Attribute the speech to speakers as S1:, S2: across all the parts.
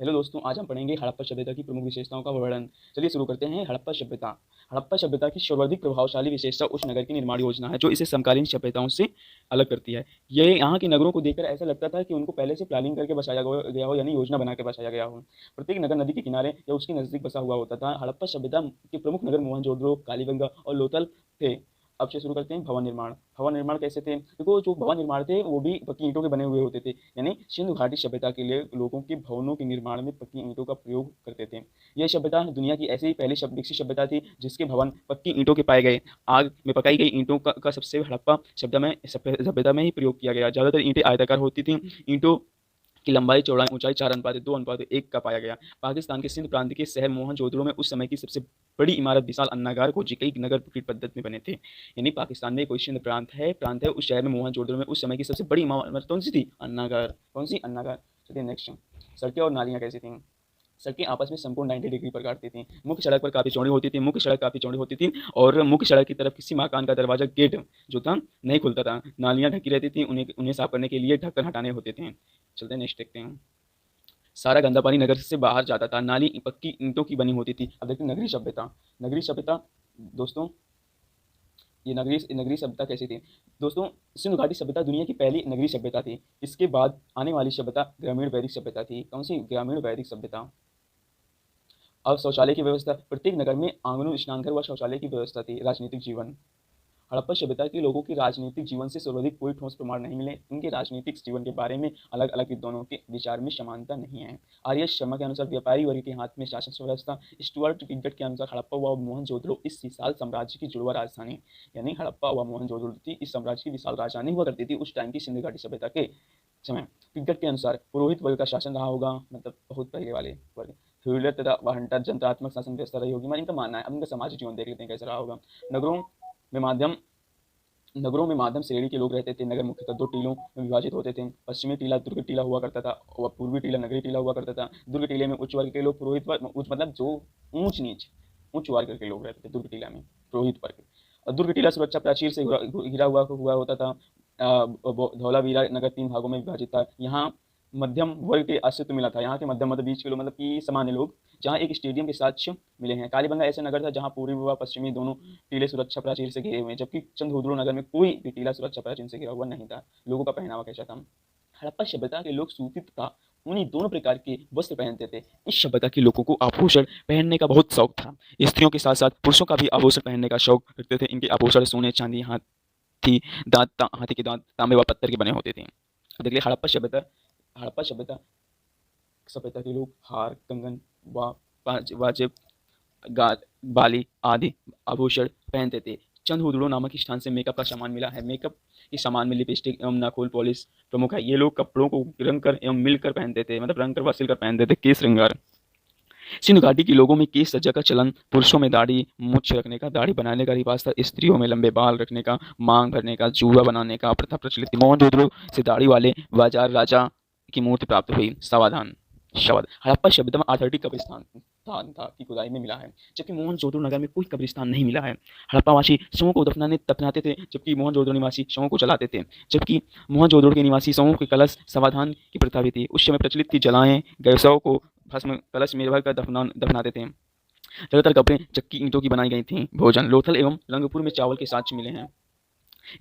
S1: Hello दोस्तों, आज हम पढ़ेंगे हड़प्पा सभ्यता की प्रमुख विशेषताओं का वर्णन। चलिए शुरू करते हैं। हड़प्पा सभ्यता। हड़प्पा सभ्यता की सर्वाधिक प्रभावशाली विशेषता उस नगर की निर्माण योजना है जो इसे समकालीन सभ्यताओं से अलग करती है। ये यहाँ के नगरों को देखकर ऐसा लगता था कि उनको पहले से प्लानिंग करके बसाया गया हो, यानी योजना बना के बसाया गया हो। प्रत्येक नगर नदी के किनारे या उसके नजदीक बसा हुआ होता था। हड़प्पा सभ्यता के प्रमुख नगर मोहनजोदड़ो, कालीबंगा और लोथल थे। अब से शुरू करते हैं भवन निर्माण। भवन निर्माण कैसे थे? देखो, जो भवन निर्माण थे वो भी पक्की ईंटों के बने हुए होते थे। यानी सिंधु घाटी सभ्यता के लिए लोगों के भवनों के निर्माण में पक्की ईंटों का प्रयोग करते थे। यह सभ्यता दुनिया की ऐसी ही पहली विकसित सभ्यता थी जिसके भवन पक्की ईंटों के पाए गए। आग में पकाई गई ईंटों का सबसे हड़प्पा सभ्यता में ही प्रयोग किया गया। ज्यादातर ईंटें आयताकार होती थी। ईंटों की लंबाई चौड़ाई ऊंचाई 4:2:1 का पाया गया। पाकिस्तान के सिंध प्रांत के शहर मोहनजोदड़ो में उस समय की सबसे बड़ी इमारत विशाल अन्नागार को कई नगर कीट पद्धति में बने थे। यानी पाकिस्तान में कोई सिंध प्रांत है, उस शहर में मोहनजोदड़ो में उस समय की सबसे बड़ी इमारत कौन सी थी? अन्नागार। कौन सी? अन्नागार। चलिए नेक्स्ट। सड़कें और नालियाँ कैसी थी? सड़कें आपस में संपूर्ण 90 डिग्री पर काटती थी। मुख्य सड़क पर काफ़ी चौड़ी होती थी। मुख्य सड़क काफ़ी चौड़ी होती थी और मुख्य सड़क की तरफ किसी मकान का दरवाजा गेट जो था नहीं खुलता था। नालियाँ ढकी रहती थी, उन्हें उन्हें साफ करने के लिए ढक्कन हटाने होते थे। चलते हैं नेक्स्ट देखते हैं। सारा गंदा पानी नगर से बाहर जाता था। नाली पक्की ईंटों की बनी होती थी। अब देखते हैं नगरीय सभ्यता। नगरीय सभ्यता दोस्तों, ये नगरीय सभ्यता कैसी थी? दोस्तों, सिंधु घाटी सभ्यता दुनिया की पहली नगरीय सभ्यता थी। इसके बाद आने वाली सभ्यता ग्रामीण वैदिक सभ्यता थी। कौन सी? ग्रामीण वैदिक सभ्यता। अब शौचालय की व्यवस्था। प्रत्येक नगर में आंगनों, स्नानघर व शौचालय की व्यवस्था थी। राजनीतिक जीवन। हड़प्पा सभ्यता के लोगों के राजनीतिक जीवन से सर्वाधिक कोई ठोस प्रमाण नहीं मिले। इनके राजनीतिक जीवन के बारे में अलग अलग विद्वानों के विचार में समानता नहीं है। आर्य शर्मा के अनुसार व्यापारी वर्ग के हाथ में शासन व्यवस्था। स्टुअर्ट पिगट के अनुसार हड़प्पा व मोहनजोदड़ो इस विशाल साम्राज्य की जुड़वा राजधानी, यानी हड़प्पा व मोहनजोदड़ो थी इस साम्राज्य की विशाल राजधानी हुआ करती थी उस टाइम की सिंधु घाटी सभ्यता के समय। पिगट के अनुसार पुरोहित वर्ग का शासन रहा होगा, मतलब बहुत पहले वाले वर्ग। फ्यूडलर तथा वहंटर जनतात्मक शासन व्यवस्था रही होगी, मतलब इनका मानना है। अब इनका सामाजिक जीवन देख लेते हैं कैसा रहा होगा। नगरों में माध्यम नगरों में माध्यम श्रेणी के लोग रहते थे। नगर मुख्यतः दो टीलों में विभाजित होते थे। पश्चिमी टीला दुर्ग टीला हुआ करता था और पूर्वी टीला नगरी टीला हुआ करता था। दुर्ग टीले में उच्च वर्ग के लोग, पुरोहित वर्ग मतलब जो ऊंच नीच उच्च वर्ग के लोग रहते थे दुर्ग टीला में, पुरोहित वर्ग। और दुर्ग टीला सुरक्षा प्राचीर से घिरा हुआ होता था। धौलावीरा नगर 3 भागों में विभाजित था। यहाँ मध्यम वर्ग के अस्तित्व मिला था। यहाँ के मध्यम बीच के लोग, मतलब कि सामान्य लोग, जहाँ एक स्टेडियम के साक्ष्य मिले हैं। कालीबंगा ऐसा नगर था जहाँ पूर्वी व पश्चिमी दोनों टीले सुरक्षा प्राचीर से घिरे हुए हैं, जबकि चंद्रहुदड़ो नगर में कोई भी टीला सुरक्षा प्राचीर से घिरा हुआ नहीं था। लोगों का पहनावा कैसा था? हड़प्पा सभ्यता के लोग सूती तथा ऊनी दोनों प्रकार के वस्त्र पहनते थे। इस सभ्यता के लोगों को आभूषण पहनने का बहुत शौक था। स्त्रियों के साथ साथ पुरुषों का भी आभूषण पहनने का शौक रखते थे। इनके आभूषण सोने, चांदी, हाथी के दांत तांबे व पत्थर के बने होते थे। अब देखिए हड़प्पा सभ्यता सभ्यता के लोग हार, कंगन व वाजिब, बाली आदि आभूषण पहनते थे। चंद्रहुदड़ो नामक स्थान से मेकअप का सामान मिला है। मेकअप के सामान में लिपस्टिक एवं नाखून पॉलिश प्रमुख है। ये लोग कपड़ों को रंग कर एवं मिलकर पहनते थे, मतलब रंग कर व सिलकर पहनते थे। केश श्रृंगार। सिंधु घाटी के लोगों में केश सज्जा का चलन, पुरुषों में दाढ़ी मूछ रखने का, दाढ़ी बनाने का रिवाज था। स्त्रियों में लंबे बाल रखने का, मांग भरने का, जुआ बनाने का प्रथा प्रचलित थी। मोहनजोदड़ो से दाढ़ी वाले बाजार राजा की मूर्ति प्राप्त हुई। समाधान शब्द। हड़प्पा सभ्यता में आर्थरिक कब्रिस्तान था की खुदाई में मिला है, जबकि मोहनजोदड़ो नगर में कोई कब्रिस्तान नहीं मिला है। हड़प्पावासी शवों को दफनाते थे, जबकि मोहनजोदड़ो निवासी शवों को जलाते थे। जबकि मोहनजोदड़ो के निवासी शवों के कलश समाधान की प्रथा भी थी। उस समय प्रचलित थी जलाएं गए शव को भस्म कलश में भरकर दफनाते थे। ज्यादातर कपड़े चक्की ईंटों की बनाई गई थी। भोजन। लोथल एवं रंगपुर में चावल के साक्ष्य मिले हैं।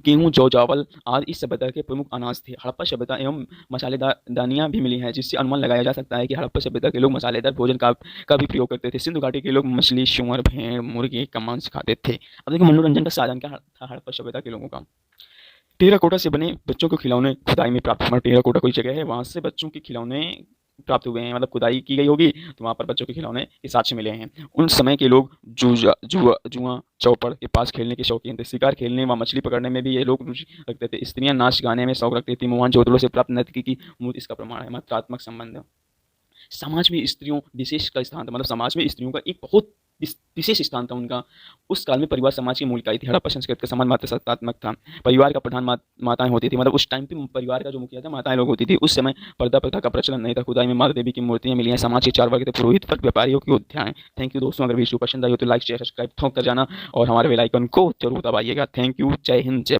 S1: गेहूं, जौ, चावल आदि इस सभ्यता के प्रमुख अनाज थे। हड़प्पा सभ्यता एवं मसालेदार दानियां भी मिली हैं, जिससे अनुमान लगाया जा सकता है कि हड़प्पा सभ्यता के लोग मसालेदार भोजन का भी प्रयोग करते थे। सिंधु घाटी के लोग मछली, सुअर, भेड़, मुर्गी का मांस खाते थे। अब देखिए मनोरंजन का साधन क्या था हड़प्पा सभ्यता के लोगों का? टेराकोटा से बने बच्चों को खिलौने खुदाई में प्राप्त हुए। टेराकोटा कोई जगह है, वहां से बच्चों के खिलौने प्राप्त हुए हैं, मतलब खुदाई की गई होगी तो वहां पर बच्चों के खिलौने के साक्ष्य मिले हैं। उन समय के लोग जुआ चौपड़ के पास खेलने के शौकीन थे। शिकार खेलने व मछली पकड़ने में भी ये लोग रुचि रखते थे। स्त्रियां नाच गाने में शौक रखती थी। मोहनजोदड़ो से प्राप्त नर्तकी की मूर्ति इसका प्रमाण है। मात्रात्मक संबंध। समाज में स्त्रियों विशेष का स्थान था, मतलब समाज में स्त्रियों का एक बहुत विशेष स्थान था उनका। उस काल में परिवार समाज की मूल इकाई थी। हड़प्पा संस्कृति का समाज मातृसत्तात्मक था। परिवार का प्रधान माताएं होती थी, मतलब उस टाइम पे परिवार का जो मुखिया था माताएं लोग होती थी। उस समय पर्दा प्रथा का प्रचलन नहीं था। खुदाई में माता देवी की मूर्तियां मिली हैं। समाज के 4 वर्ग थे: पुरोहित वर्ग, व्यापारियों की अध्याय। थैंक यू दोस्तों, अगर वीडियो पसंद आई हो तो लाइक शेयर सब्सक्राइब कर जाना और हमारे बेल आइकन को जरूर दबाइएगा। Thank you. जय हिंद, जय